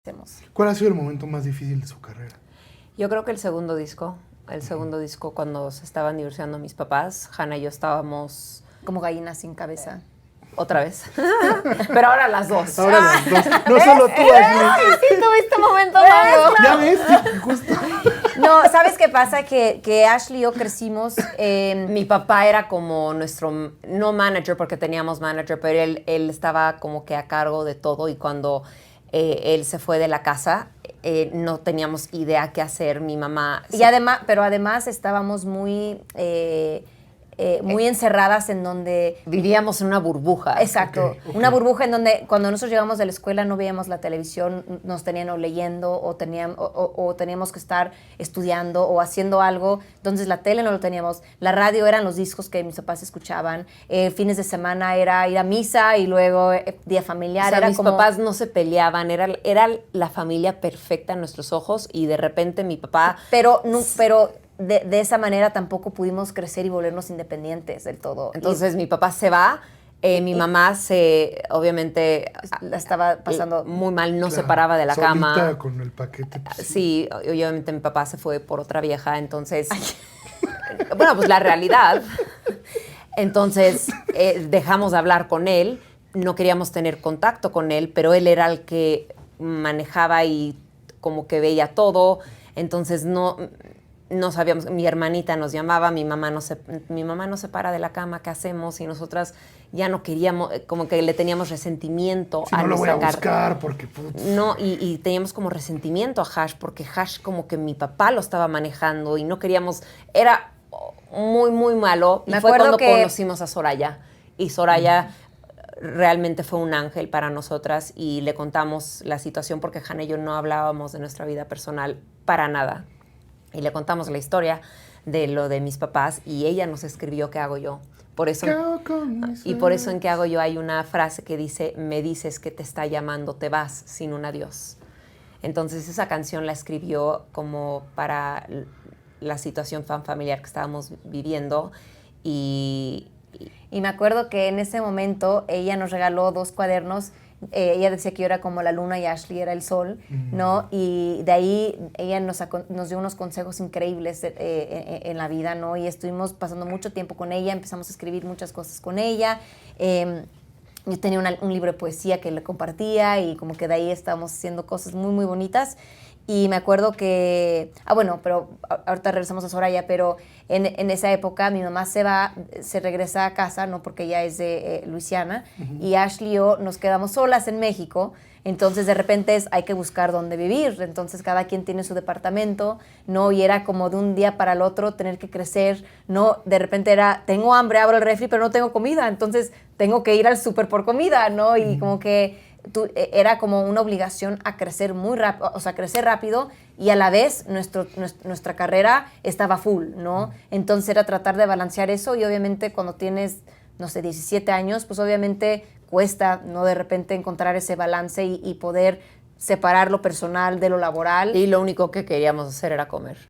hacemos. ¿Cuál ha sido el momento más difícil de su carrera? Yo creo que el segundo disco cuando se estaban divorciando mis papás, Hannah y yo estábamos Como gallinas sin cabeza. otra vez, pero ahora las dos. Ahora las dos. No solo tú, Ashley. Sí, tuviste un momento malo. Ya ves, justo. No, ¿sabes qué pasa? Que Ashley y yo crecimos. Mi papá era como nuestro, no manager porque teníamos manager, pero él estaba como que a cargo de todo y cuando él se fue de la casa, no teníamos idea qué hacer. Mi mamá... Y además estábamos muy encerradas en donde... Vivíamos en una burbuja. Exacto, Ok. una burbuja en donde cuando nosotros llegamos de la escuela no veíamos la televisión, nos tenían o leyendo o teníamos que estar estudiando o haciendo algo, entonces la tele no lo teníamos, la radio eran los discos que mis papás escuchaban, fines de semana era ir a misa y luego día familiar. O sea, era mis como, papás no se peleaban, era la familia perfecta en nuestros ojos y de repente mi papá... pero de esa manera tampoco pudimos crecer y volvernos independientes del todo. Entonces mi papá se va, mi mamá obviamente La estaba pasando muy mal, no se Claro, paraba de la solita cama. con el paquete. Pues, Sí, obviamente mi papá se fue por otra vieja, entonces... Bueno, pues la realidad. Entonces dejamos de hablar con él, no queríamos tener contacto con él, pero él era el que manejaba y como que veía todo, entonces no sabíamos. Mi hermanita nos llamaba, mi mamá no se para de la cama, ¿qué hacemos? Y nosotras ya no queríamos, como que le teníamos resentimiento si a no lo voy a nuestra buscar porque... Putz. No, y teníamos como resentimiento a Hash, porque Hash como que mi papá lo estaba manejando y no queríamos, era muy, muy malo. Y Me fue acuerdo cuando que... conocimos a Soraya. Y Soraya realmente fue un ángel para nosotras y le contamos la situación porque Hannah y yo no hablábamos de nuestra vida personal para nada. Y le contamos la historia de lo de mis papás y ella nos escribió ¿qué hago yo? Por eso, y por eso en ¿qué hago yo? Hay una frase que dice, me dices que te está llamando, te vas sin un adiós. Entonces esa canción la escribió como para la situación tan familiar que estábamos viviendo y me acuerdo que en ese momento ella nos regaló 2 cuadernos. Ella decía que yo era como la luna y Ashley era el sol, ¿no? Y de ahí ella nos dio unos consejos increíbles en la vida, ¿no? Y estuvimos pasando mucho tiempo con ella, empezamos a escribir muchas cosas con ella. Yo tenía un libro de poesía que le compartía y como que de ahí estábamos haciendo cosas muy, muy bonitas. Y me acuerdo que... pero ahorita regresamos a Soraya, pero en esa época mi mamá se regresa a casa, ¿no? Porque ella es de Luisiana, y Ashley y yo nos quedamos solas en México. Entonces, de repente hay que buscar dónde vivir. Entonces, cada quien tiene su departamento, ¿no? Y era como de un día para el otro tener que crecer, ¿no? De repente era, tengo hambre, abro el refri, pero no tengo comida. Entonces, tengo que ir al súper por comida, ¿no? Y como que... era como una obligación a crecer muy rápido, o sea, crecer rápido y a la vez nuestra carrera estaba full, ¿no? Entonces era tratar de balancear eso y obviamente cuando tienes, no sé, 17 años, pues obviamente cuesta, ¿no? De repente encontrar ese balance y poder separar lo personal de lo laboral. lo único que queríamos hacer era comer.